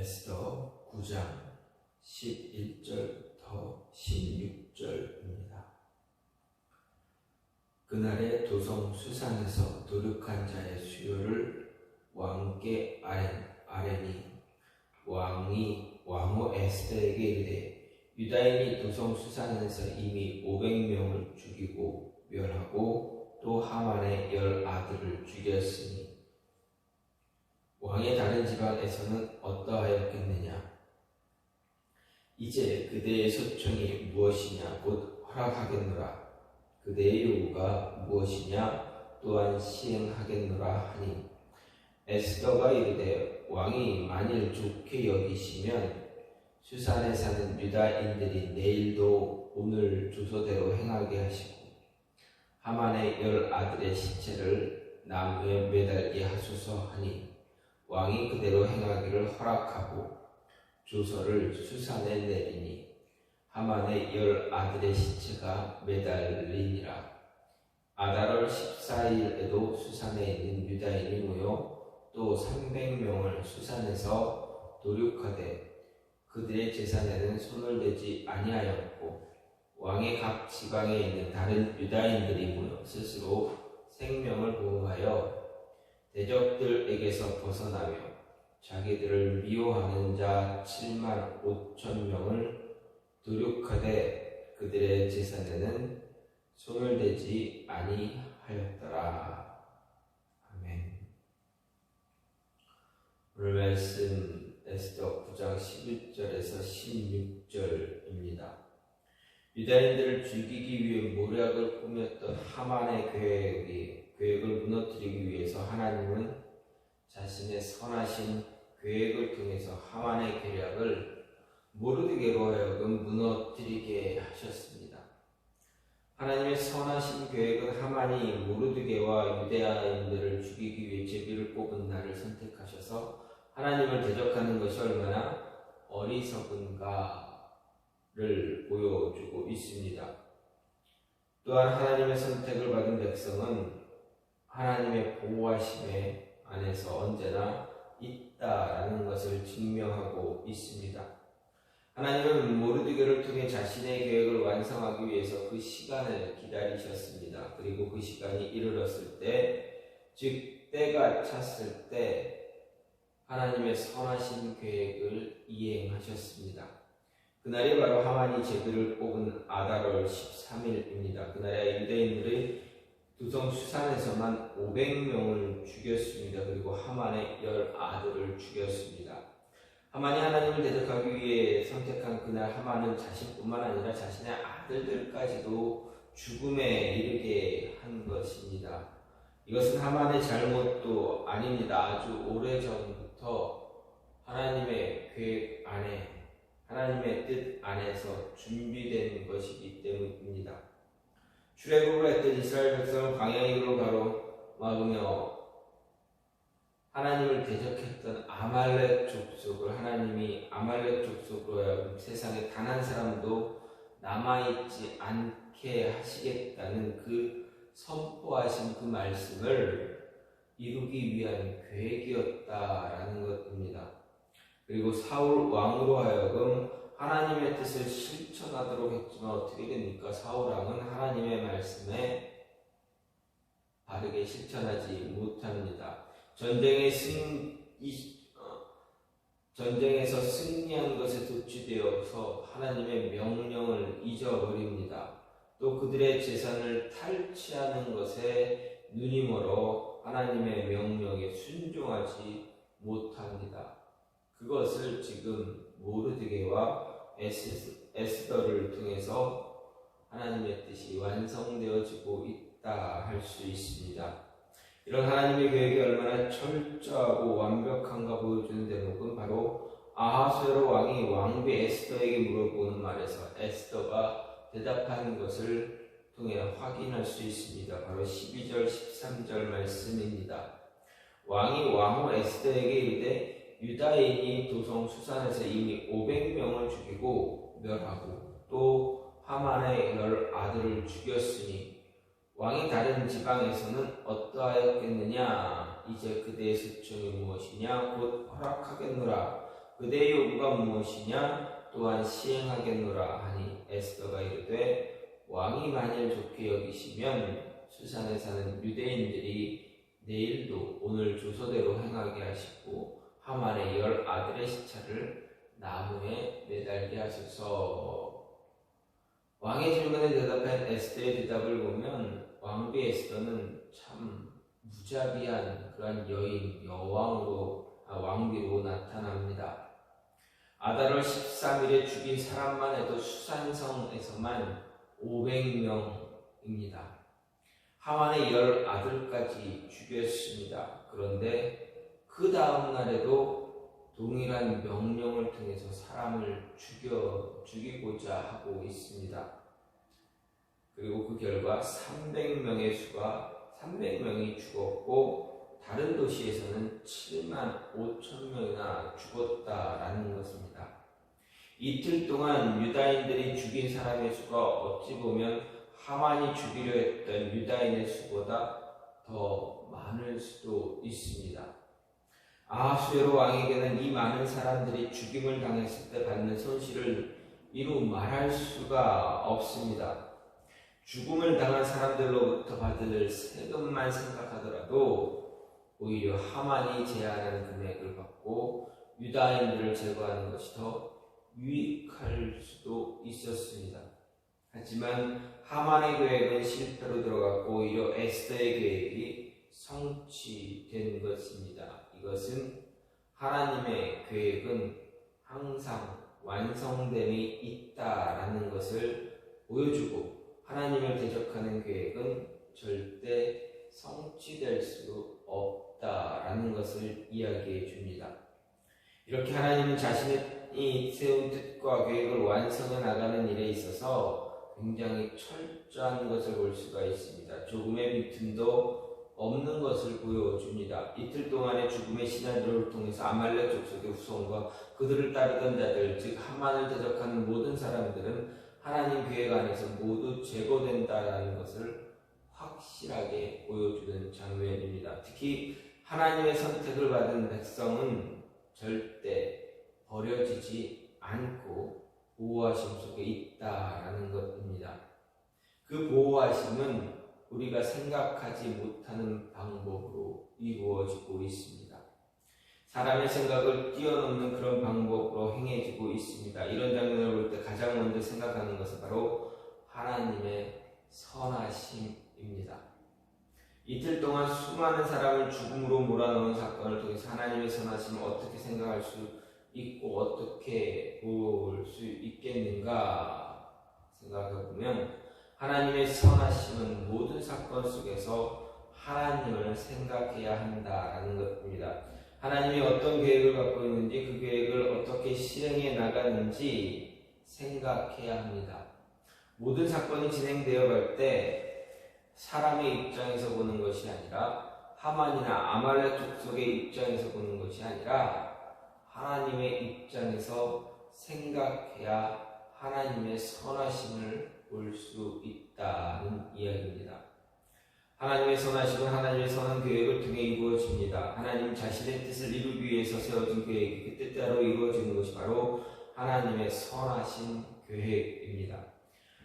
에스더 9장 11절부터 16절입니다. 그날에 도성 수산에서 도륙한 자의 수요를 왕께 아뢰니 왕이 왕후 에스더에게 이르되 유다인이 도성 수산에서 이미 500명을 죽이고 멸하고 또 하만의 10아들을 죽였으니 왕의 다른 지방에서는 어떠하였겠느냐. 이제 그대의 소청이 무엇이냐 곧 허락하겠노라. 그대의 요구가 무엇이냐 또한 시행하겠노라 하니 에스더가 이르되 왕이 만일 좋게 여기시면 수산에 사는 유다인들이 내일도 오늘 주소대로 행하게 하시고 하만의 10아들의 시체를 나무에 매달게 하소서 하니 왕이 그대로 행하기를 허락하고 조서를 수산에 내리니 하만의 10아들의 시체가 매달리니라. 아달월 14일에도 수산에 있는 유다인이 모여 또 300명을 수산에서 도륙하되 그들의 재산에는 손을 대지 아니하였고 왕의 각 지방에 있는 다른 유다인들이 모여 스스로 생명을 보호하여 대적들에게서 벗어나며 자기들을 미워하는 자 7만 5천 명을 도륙하되 그들의 재산에는 손을 대지 아니하였더라. 아멘. 오늘 말씀 에스더 9장 11절에서 16절입니다. 유다인들을 죽이기 위해 모략을 꾸몄던 하만의 계획을 무너뜨리기 위해서 하나님은 자신의 선하신 계획을 통해서 하만의 계략을 모르드게로 하여금 무너뜨리게 하셨습니다. 하나님의 선하신 계획은 하만이 모르드게와 유대인들을 죽이기 위해 제비를 뽑은 날을 선택하셔서 하나님을 대적하는 것이 얼마나 어리석은가를 보여주고 있습니다. 또한 하나님의 선택을 받은 백성은 하나님의 보호하심에 안에서 언제나 있다라는 것을 증명하고 있습니다. 하나님은 모르드게를 통해 자신의 계획을 완성하기 위해서 그 시간을 기다리셨습니다. 그리고 그 시간이 이르렀을 때, 즉 때가 찼을 때 하나님의 선하신 계획을 이행하셨습니다. 그날이 바로 하만이 제비를 뽑은 아달월 13일입니다. 그날에 유대인들의 도성 수산에서만 500명을 죽였습니다. 그리고 하만의 10아들을 죽였습니다. 하만이 하나님을 대적하기 위해 선택한 그날 하만은 자신뿐만 아니라 자신의 아들들까지도 죽음에 이르게 한 것입니다. 이것은 하만의 잘못도 아닙니다. 아주 오래전부터 하나님의 계획 안에 하나님의 뜻 안에서 준비된 것이기 때문입니다. 출애굽을 했던 이스라엘 백성을 광야의 길로 가로막으며 하나님을 대적했던 아말렉 족속을 하나님이 아말렉 족속으로 하여금 세상에 단 한 사람도 남아있지 않게 하시겠다는 그 선포하신 그 말씀을 이루기 위한 계획이었다라는 것입니다. 그리고 사울 왕으로 하여금 하나님의 뜻을 실천하도록 했지만 어떻게 됩니까? 사울 왕은 하나님의 말씀에 바르게 실천하지 못합니다. 전쟁에서 승리한 것에 도취되어서 하나님의 명령을 잊어버립니다. 또 그들의 재산을 탈취하는 것에 눈이 멀어 하나님의 명령에 순종하지 못합니다. 그것을 지금 모르드게와 에스더를 통해서 하나님의 뜻이 완성되어지고 있다 할 수 있습니다. 이런 하나님의 계획이 얼마나 철저하고 완벽한가 보여주는 대목은 바로 아하수에로 왕이 왕비 에스더에게 물어보는 말에서 에스더가 대답하는 것을 통해 확인할 수 있습니다. 바로 12절 13절 말씀입니다. 왕이 왕후 에스더에게 이르되 유다인이 도성 수산에서 이미 500명을 죽이고 멸하고 또 하만의 10아들을 죽였으니 왕이 다른 지방에서는 어떠하였겠느냐. 이제 그대의 소청이 무엇이냐 곧 허락하겠노라. 그대의 요구가 무엇이냐? 또한 시행하겠노라 하니 에스더가 이르되 왕이 만일 좋게 여기시면 수산에 사는 유대인들이 내일도 오늘 조서대로 행하게 하시고 하만의 10 아들의 시체를 나무에 매달게 하소서. 왕의 질문에 대답한 에스더의 대답을 보면 왕비 에스더는 참 무자비한 그런 여인, 왕비로 나타납니다. 아달월 13일에 죽인 사람만 해도 수산성에서만 500명입니다. 하만의 10 아들까지 죽였습니다. 그런데 그 다음 날에도 동일한 명령을 통해서 사람을 죽이고자 하고 있습니다. 그리고 그 결과 300명이 죽었고 다른 도시에서는 7만 5천 명이나 죽었다라는 것입니다. 이틀 동안 유다인들이 죽인 사람의 수가 어찌 보면 하만이 죽이려 했던 유다인의 수보다 더 많을 수도 있습니다. 아하수에로 왕에게는 이 많은 사람들이 죽임을 당했을 때 받는 손실을 이루 말할 수가 없습니다. 죽음을 당한 사람들로부터 받을 세금만 생각하더라도 오히려 하만이 제안한 금액을 받고 유다인들을 제거하는 것이 더 유익할 수도 있었습니다. 하지만 하만의 계획은 실패로 들어갔고 오히려 에스더의 계획이 성취된 것입니다. 이것은 하나님의 계획은 항상 완성됨이 있다라는 것을 보여주고 하나님을 대적하는 계획은 절대 성취될 수 없다라는 것을 이야기해 줍니다. 이렇게 하나님은 자신이 세운 뜻과 계획을 완성해 나가는 일에 있어서 굉장히 철저한 것을 볼 수가 있습니다. 조금의 빈틈도 없는 것을 보여줍니다. 이틀 동안의 죽음의 시나리오를 통해서 아말렉 족속의 후손과 그들을 따르던 자들, 즉 하만을 대적하는 모든 사람들은 하나님 계획 안에서 모두 제거된다라는 것을 확실하게 보여주는 장면입니다. 특히 하나님의 선택을 받은 백성은 절대 버려지지 않고 보호하심 속에 있다라는 것입니다. 그 보호하심은 우리가 생각하지 못하는 방법으로 이루어지고 있습니다. 사람의 생각을 뛰어넘는 그런 방법으로 행해지고 있습니다. 이런 장면을 볼 때 가장 먼저 생각하는 것은 바로 하나님의 선하심입니다. 이틀 동안 수많은 사람을 죽음으로 몰아넣은 사건을 통해서 하나님의 선하심을 어떻게 생각할 수 있고 어떻게 볼 수 있겠는가 생각해보면 하나님의 선하심은 모든 사건 속에서 하나님을 생각해야 한다라는 것입니다. 하나님이 어떤 계획을 갖고 있는지 그 계획을 어떻게 실행해 나가는지 생각해야 합니다. 모든 사건이 진행되어 갈 때 사람의 입장에서 보는 것이 아니라 하만이나 아말렉 족속의 입장에서 보는 것이 아니라 하나님의 입장에서 생각해야 하나님의 선하심을 볼 수 있다는 이야기입니다. 하나님의 선하심은 하나님의 선한 계획을 통해 이루어집니다. 하나님 자신의 뜻을 이루기 위해서 세워진 계획이 그 뜻대로 이루어지는 것이 바로 하나님의 선하신 계획입니다.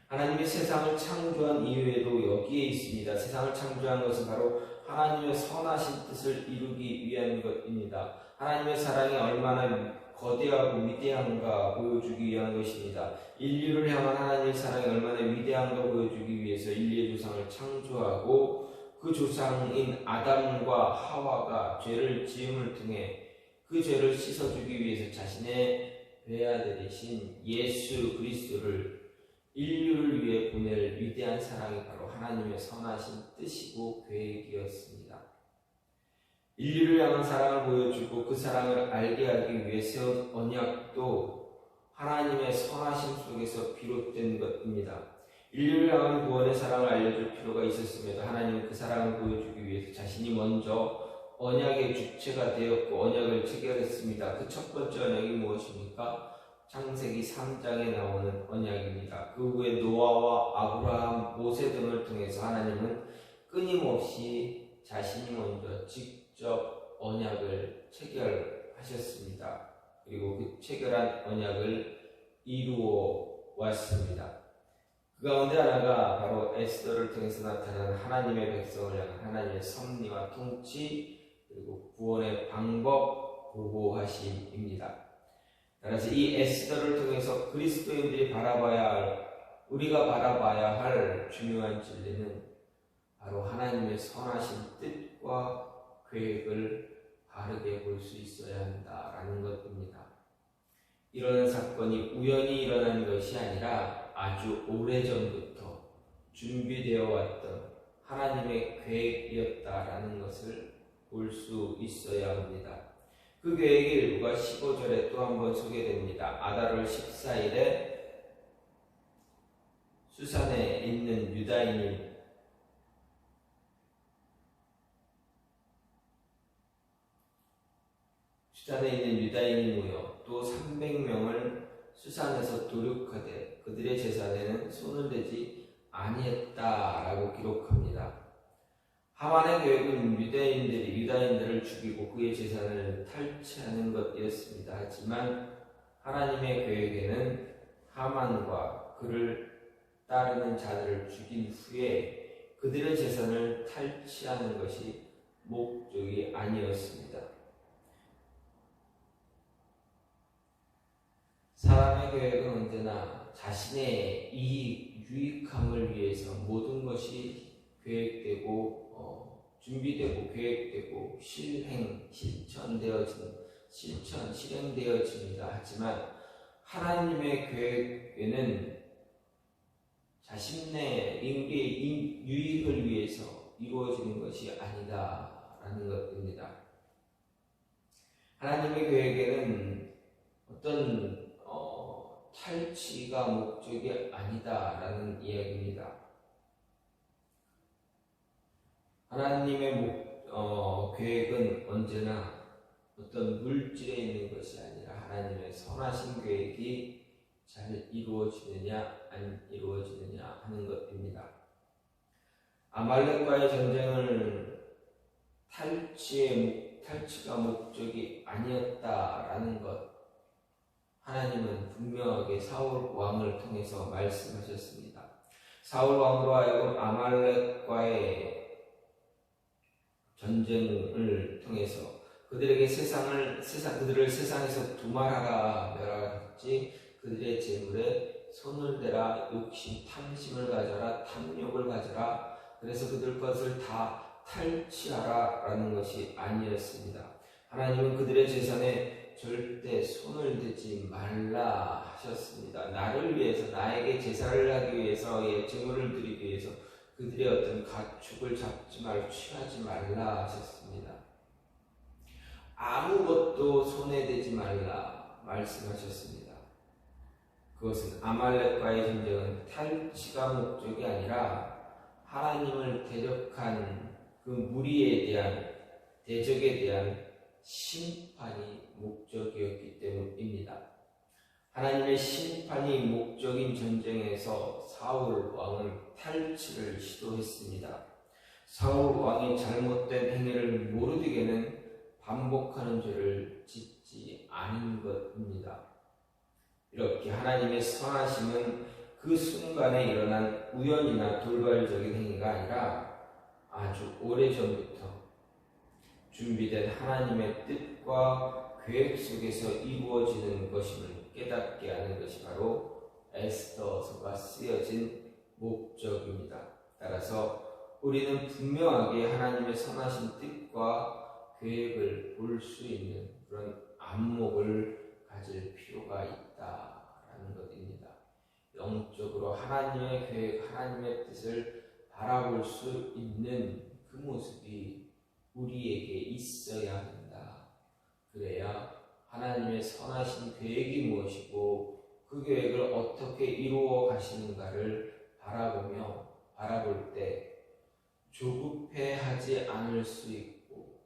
하나님이 세상을 창조한 이유에도 여기에 있습니다. 세상을 창조한 것은 바로 하나님의 선하신 뜻을 이루기 위한 것입니다. 하나님의 사랑이 얼마나 거대하고 위대한가 보여주기 위한 것입니다. 인류를 향한 하나님의 사랑이 얼마나 위대한가 보여주기 위해서 인류의 조상을 창조하고 그 조상인 아담과 하와가 죄를 지음을 통해 그 죄를 씻어주기 위해서 자신의 배아들이신 예수 그리스도를 인류를 위해 보낼 위대한 사랑이 바로 하나님의 선하신 뜻이고 계획이었습니다. 인류를 향한 사랑을 보여주고 그 사랑을 알게 하기 위해 세운 언약도 하나님의 선하심 속에서 비롯된 것입니다. 인류를 향한 구원의 사랑을 알려줄 필요가 있었음에도 하나님은 그 사랑을 보여주기 위해서 자신이 먼저 언약의 주체가 되었고 언약을 체결했습니다. 그 첫 번째 언약이 무엇입니까? 창세기 3장에 나오는 언약입니다. 그 후에 노아와 아브라함, 모세 등을 통해서 하나님은 끊임없이 자신이 먼저 직접 언약을 체결하셨습니다. 그리고 그 체결한 언약을 이루어 왔습니다. 그 가운데 하나가 바로 에스더를 통해서 나타난 하나님의 백성을 향한 하나님의 섭리와 통치, 그리고 구원의 방법 보호하심입니다. 따라서 이 에스더를 통해서 그리스도인들이 우리가 바라봐야 할 중요한 진리는 바로 하나님의 선하신 뜻과 계획을 바르게 볼 수 있어야 한다라는 것입니다. 이런 사건이 우연히 일어난 것이 아니라 아주 오래전부터 준비되어 왔던 하나님의 계획이었다라는 것을 볼 수 있어야 합니다. 그 계획의 일부가 15절에 또 한번 소개됩니다. 아달월 14일에 수산에 있는 유다인이 모여 또 300명을 수산에서 도륙하되 그들의 재산에는 손을 대지 아니했다라고 기록합니다. 하만의 계획은 유다인들을 죽이고 그의 재산을 탈취하는 것이었습니다. 하지만 하나님의 계획에는 하만과 그를 따르는 자들을 죽인 후에 그들의 재산을 탈취하는 것이 목적이 아니었습니다. 사람의 계획은 언제나 자신의 유익함을 위해서 모든 것이 계획되고 준비되고 계획되고 실행되어집니다. 하지만 하나님의 계획에는 자신의 우리의 유익을 위해서 이루어지는 것이 아니다라는 것입니다. 하나님의 계획에는 어떤 탈취가 목적이 아니다라는 이야기입니다. 하나님의 계획은 언제나 어떤 물질에 있는 것이 아니라 하나님의 선하신 계획이 잘 이루어지느냐 안 이루어지느냐 하는 것입니다. 아말렉과의 전쟁을 탈취가 목적이 아니었다라는 것, 하나님은 분명하게 사울 왕을 통해서 말씀하셨습니다. 사울 왕으로 하여금 아말렉과의 전쟁을 통해서 그들에게 그들을 세상에서 두말하라 멸하였지, 그들의 재물에 손을 대라, 욕심, 탐심을 가져라, 탐욕을 가져라, 그래서 그들 것을 다 탈취하라 라는 것이 아니었습니다. 하나님은 그들의 재산에 절대 손을 대지 말라 하셨습니다. 나를 위해서, 나에게 제사를 하기 위해서, 제물을 드리기 위해서 그들의 어떤 가축을 취하지 말라 하셨습니다. 아무것도 손에 대지 말라 말씀하셨습니다. 그것은 아말렉과의 전쟁은 탈취가 목적이 아니라 하나님을 대적한 그 무리에 대한 대적에 대한 심판이 목적이었기 때문입니다. 하나님의 심판이 목적인 전쟁에서 사울 왕은 탈취를 시도했습니다. 사울 왕이 잘못된 행위를 모르되게는 반복하는 죄를 짓지 않은 것입니다. 이렇게 하나님의 선하심은 그 순간에 일어난 우연이나 돌발적인 행위가 아니라 아주 오래전부터 준비된 하나님의 뜻과 계획 속에서 이루어지는 것임을 깨닫게 하는 것이 바로 에스더서가 쓰여진 목적입니다. 따라서 우리는 분명하게 하나님의 선하신 뜻과 계획을 볼 수 있는 그런 안목을 가질 필요가 있다라는 것입니다. 영적으로 하나님의 계획, 하나님의 뜻을 바라볼 수 있는 그 모습이 우리에게 있어야 한다. 그래야 하나님의 선하신 계획이 무엇이고 그 계획을 어떻게 이루어 가시는가를 바라볼 때 조급해하지 않을 수 있고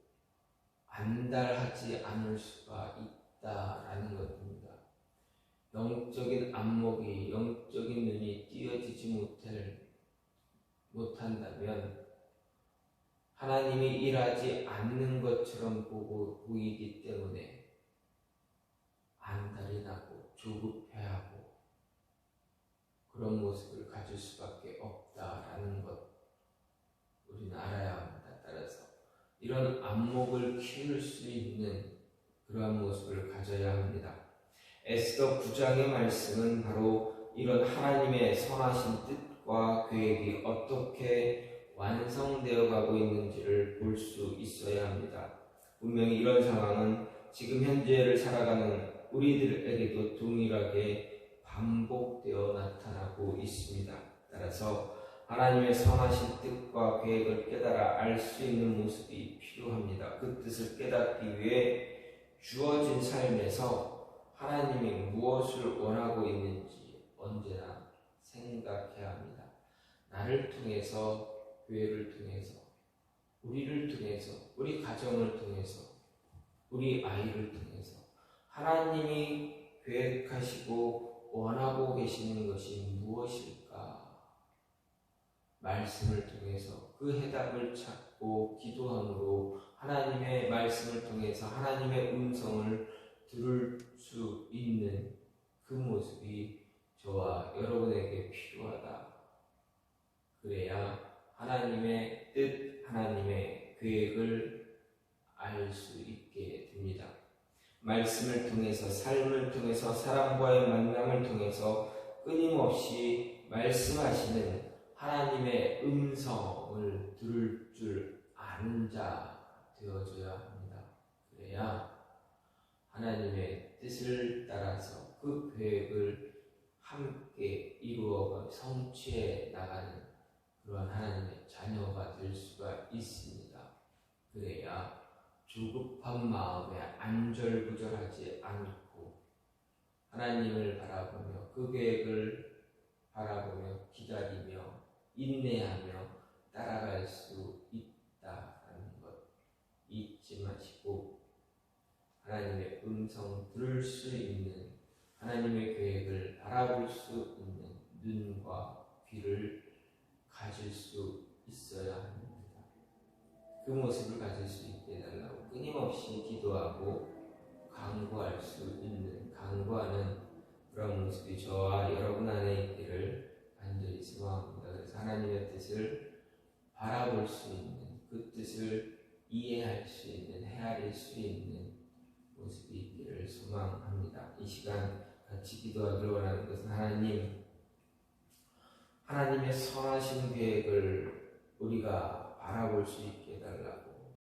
안달하지 않을 수가 있다라는 것입니다. 영적인 안목이, 영적인 눈이 띄어지지 못한다면 하나님이 일하지 않는 것처럼 보이기 때문에 조급해하고 그런 모습을 가질 수밖에 없다라는 것 우리는 알아야 합니다. 따라서 이런 안목을 키울 수 있는 그러한 모습을 가져야 합니다. 에스더 9장의 말씀은 바로 이런 하나님의 선하신 뜻과 계획이 어떻게 완성되어 가고 있는지를 볼 수 있어야 합니다. 분명히 이런 상황은 지금 현재를 살아가는 우리들에게도 동일하게 반복되어 나타나고 있습니다. 따라서 하나님의 선하신 뜻과 계획을 깨달아 알 수 있는 모습이 필요합니다. 그 뜻을 깨닫기 위해 주어진 삶에서 하나님이 무엇을 원하고 있는지 언제나 생각해야 합니다. 나를 통해서, 교회를 통해서, 우리를 통해서, 우리 가정을 통해서, 우리 아이를 통해서 하나님이 계획하시고 원하고 계시는 것이 무엇일까? 말씀을 통해서 그 해답을 찾고 기도함으로 하나님의 말씀을 통해서 하나님의 음성을 들을 수 있는 그 모습이 저와 여러분에게 필요하다. 그래야 하나님의 뜻, 하나님의 계획을 알 수 있게 됩니다. 말씀을 통해서, 삶을 통해서, 사람과의 만남을 통해서 끊임없이 말씀하시는 하나님의 음성을 들을 줄 아는 자 되어줘야 합니다. 그래야 하나님의 뜻을 따라서 그 계획을 함께 이루어 성취해 나가는 그러한 하나님의 자녀가 될 수가 있습니다. 그래야 조급한 마음에 안절부절하지 않고 하나님을 바라보며 그 계획을 바라보며 기다리며 인내하며 따라갈 수 있다는 것 잊지 마시고 하나님의 음성 들을 수 있는 하나님의 계획을 바라볼 수 있는 눈과 귀를 가질 수 있어야 합니다. 그 모습을 가질 수 있게 해달라고 끊임없이 기도하고 간구할 수 있는, 간구하는 그런 모습이 저와 여러분 안에 있기를 간절히 소망합니다. 그래서 하나님의 뜻을 바라볼 수 있는, 그 뜻을 이해할 수 있는, 헤아릴 수 있는 모습이 있기를 소망합니다. 이 시간 같이 기도하기를 원하는 것은 하나님의 선하신 계획을 우리가 바라볼 수 있게 해달라고